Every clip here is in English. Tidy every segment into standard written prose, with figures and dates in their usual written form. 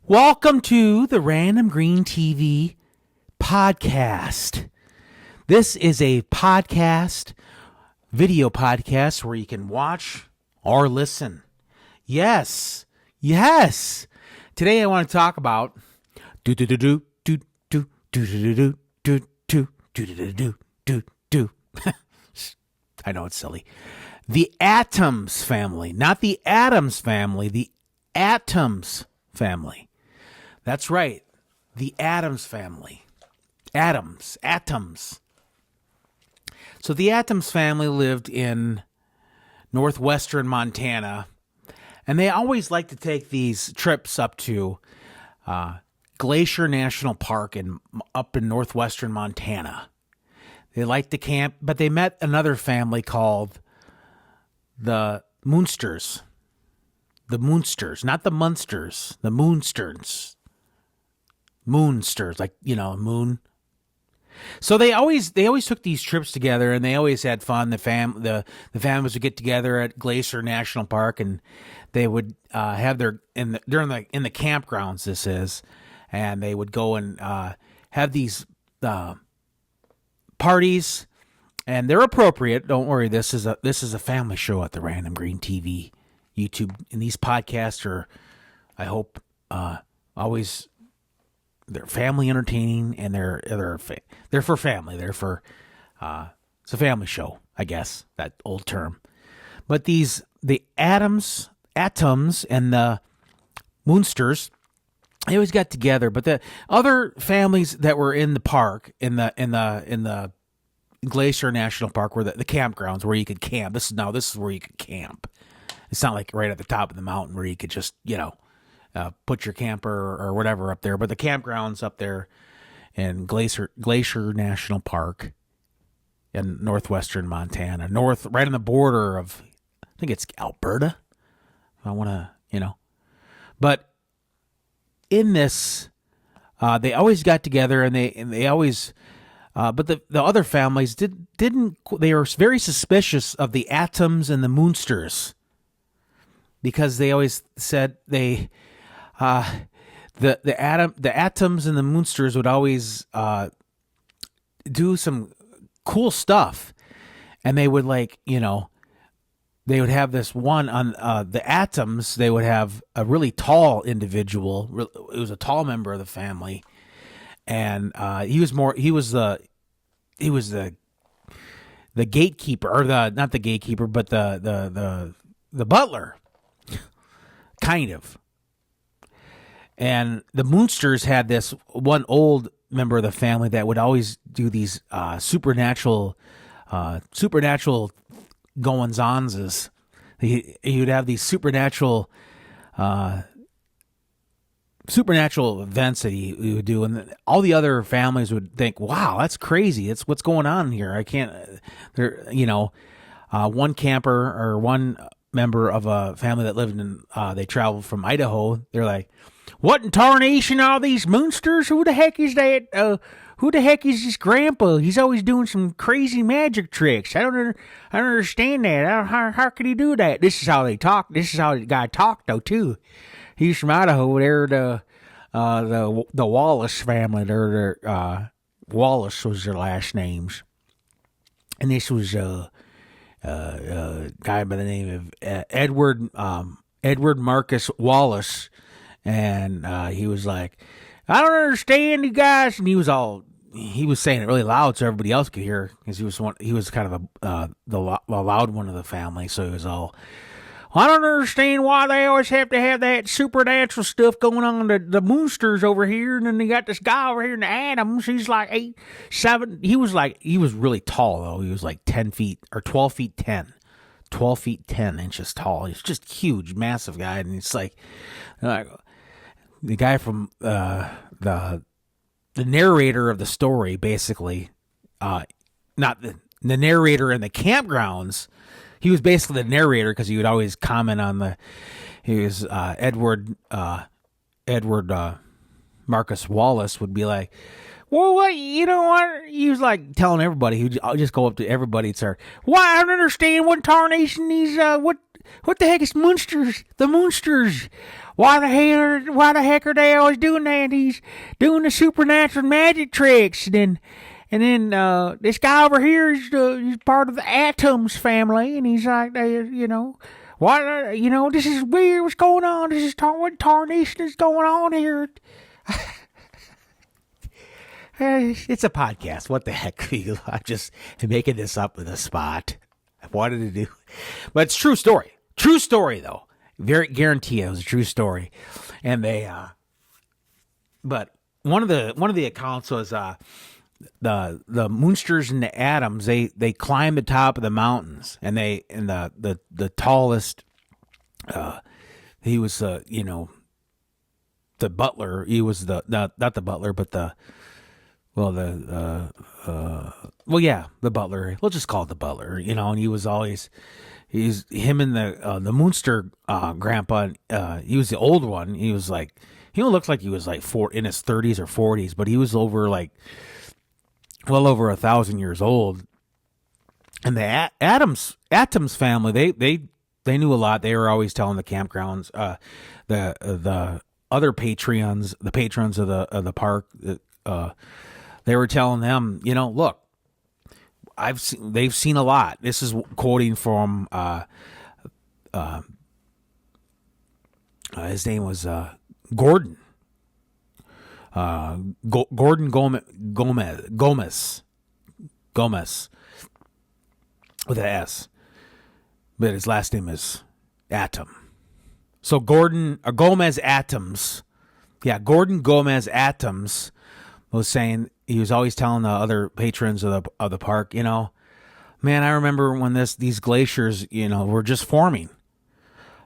Welcome to the Random Green TV podcast. This is a podcast, video podcast, where you can watch or listen. Yes. Today I want to talk about I know it's silly. The Atoms family, not the Addams family, the Atoms family. That's right. The Addams family. Atoms. So the Atoms family lived in northwestern Montana, and they always like to take these trips up to Glacier National Park up in northwestern Montana. They like to camp, but they met another family called the Moonsters. The Moonsters, not the Munsters, the Moonsters. Moonsters, like, moon. So they always took these trips together, and they always had fun. The families would get together at Glacier National Park, and they would have in the campgrounds. This is, and they would go and have these parties, and they're appropriate. Don't worry, this is a family show at the Random Green TV YouTube, and these podcasts are, I hope, always. They're family entertaining, and they're for family. They're for it's a family show, I guess, that old term. But the Atoms and the Moonsters, they always got together. But the other families that were in the park, in the Glacier National Park, were the campgrounds where you could camp. This is where you could camp. It's not like right at the top of the mountain where you could just put your camper or whatever up there, but the campgrounds up there in Glacier National Park in northwestern Montana, right on the border of, I think it's Alberta. I want to, but in this, they always got together, and they always, but the other families didn't. They were very suspicious of the Atoms and the Moonsters, because they always said the Atoms and the Moonsters would always do some cool stuff, and they would they would have this one on the Atoms. They would have a really tall individual. It was a tall member of the family, and he was the gatekeeper, or not the gatekeeper, but the butler, kind of. And the Moonsters had this one old member of the family that would always do these supernatural goings-ons. He would have these supernatural events that he would do, and all the other families would think, "Wow, that's crazy! It's what's going on here. I can't." One camper or one member of a family that lived in, they traveled from Idaho. They're like, "What in tarnation are these Moonsters? Who the heck is that? Who the heck is this grandpa? He's always doing some crazy magic tricks. I don't understand that. How could he do that?" This is how they talk. This is how the guy talked, though, too. He's from Idaho. They're the Wallace family. Wallace was their last names, and this was a guy by the name of Edward Marcus Wallace. And he was like, "I don't understand you guys." And he was saying it really loud so everybody else could hear, because he was kind of the loud one of the family. So he was all, "I don't understand why they always have to have that supernatural stuff going on. The Moonsters over here, and then they got this guy over here in the Adams. He's like 8'7". He was really tall, though. He was like 10 feet or 12 feet 10. 12 feet 10 inches tall. He's just huge, massive guy. And it's like the guy from the narrator of the story, basically, not the narrator in the campgrounds. He was basically the narrator, because he would always comment on he was Edward Marcus Wallace would be like, "Well, what, he was like telling everybody. He'd just go up to everybody and start, "Why, I don't understand what tarnation these, what What the heck is Moonsters? The Moonsters. Why the heck are they always doing that? And he's doing the supernatural magic tricks. And then this guy over here is he's part of the Atoms family. And he's like, what, this is weird. What's going on? What tarnation is going on here? It's a podcast. What the heck? I'm just making this up with a spot. I wanted to do, but it's true story. True story though. Very guarantee it was a true story. And they, but one of the accounts was the Moonsters and the Atoms. They climbed the top of the mountains, and the tallest. He was the butler. He was not the butler, but the butler. We'll just call it the butler, and he was always, him and the Moonster grandpa. He was the old one. He was like, he looked like he was like in his 30s or 40s, but he was well over 1,000 years old. And the Atoms family, they knew a lot. They were always telling the campgrounds, the other patrons of the park, they were telling them, look, they've seen a lot. This is quoting from his name was Gordon. Gordon Gomez with an S, but his last name is Atom. So Gordon Gomez Atoms, Gordon Gomez Atoms was saying, he was always telling the other patrons of the park, man, I remember when these glaciers, were just forming,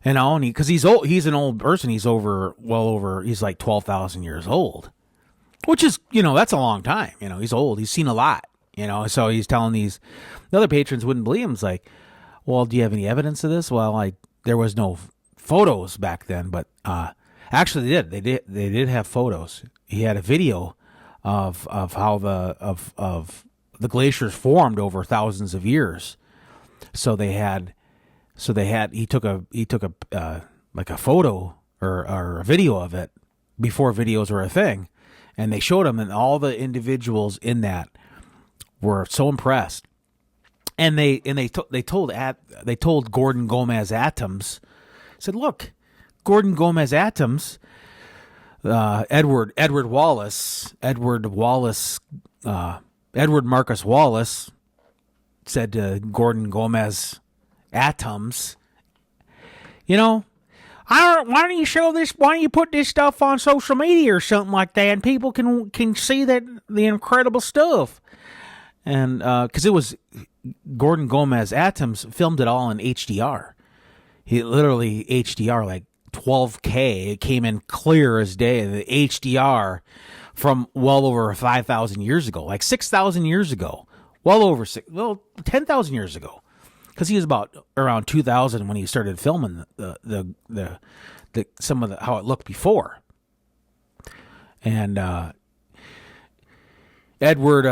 and because he's old, he's an old person, he's he's like 12,000 years old, which is, that's a long time, he's old, he's seen a lot, so he's telling the other patrons wouldn't believe him. It's like, well, do you have any evidence of this? Well, there was no photos back then, but actually they did have photos. He had a video of how the glaciers formed over thousands of years. He took a like a photo or a video of it before videos were a thing, and they showed him, and all the individuals in that were so impressed. And they told Gordon Gomez Atoms, said, look, Gordon Gomez Atoms, Edward Marcus Wallace said to Gordon Gomez Atoms, why don't you show this? Why don't you put this stuff on social media or something like that, and people can see that the incredible stuff? And because it was Gordon Gomez Atoms filmed it all in HDR. He literally HDR, like 12K. It came in clear as day. The HDR from well over 5,000 years ago, like 6,000 years ago, 10,000 years ago, because he was around 2000 when he started filming the some of how it looked before. And Edward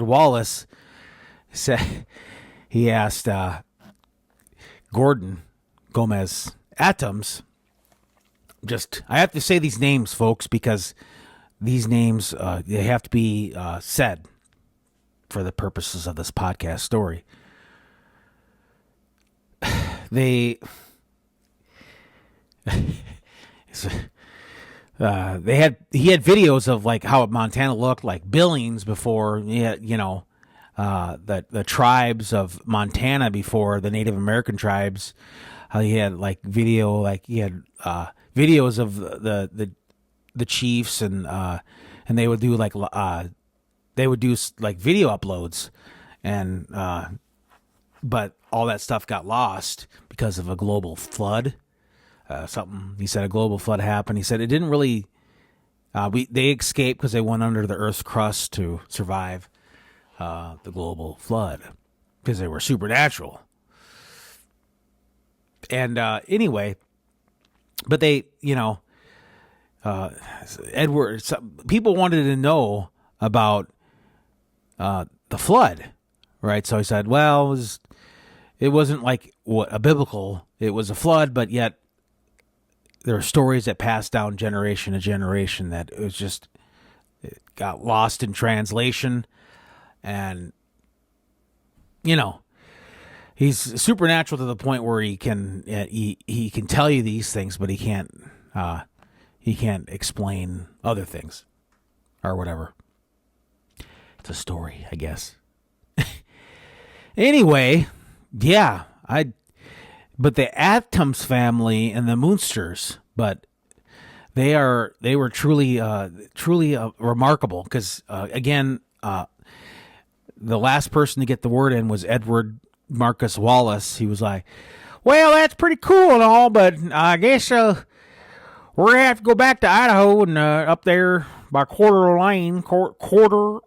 Wallace said, he asked Gordon Gomez Atoms, I have to say these names, folks, because these names, they have to be said for the purposes of this podcast story. He had videos of like how Montana looked like Billings before, the tribes of Montana before the Native American tribes. How he had videos of the chiefs, and they would do video uploads, and but all that stuff got lost because of a global flood. He said a global flood happened. He said it didn't really. They escaped because they went under the Earth's crust to survive the global flood because they were supernatural. And anyway, but they, people wanted to know about the flood, right? So he said, well, it wasn't like a biblical, it was a flood, but yet there are stories that passed down generation to generation that it got lost in translation. And, he's supernatural to the point where he can tell you these things, but he can't explain other things or whatever. It's a story, I guess. Anyway, yeah, but the Adams family and the Moonsters, but they were truly remarkable because again, the last person to get the word in was Edward Marcus Wallace. He was like, well, that's pretty cool and all, but I guess we're going to have to go back to Idaho and up there by Quarter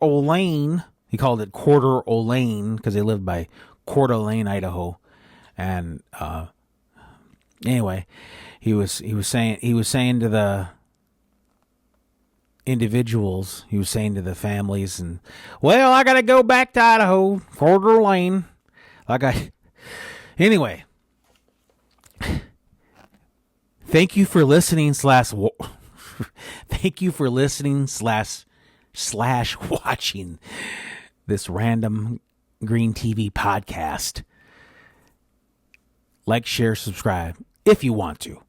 O'Lane. He called it Quarter O'Lane because they lived by Quarter O'Lane, Idaho. And anyway, he was saying to the individuals, he was saying to the families, and well, I got to go back to Idaho, Quarter O'Lane. Anyway, thank you for listening slash watching this random Green TV podcast. Like, share, subscribe if you want to.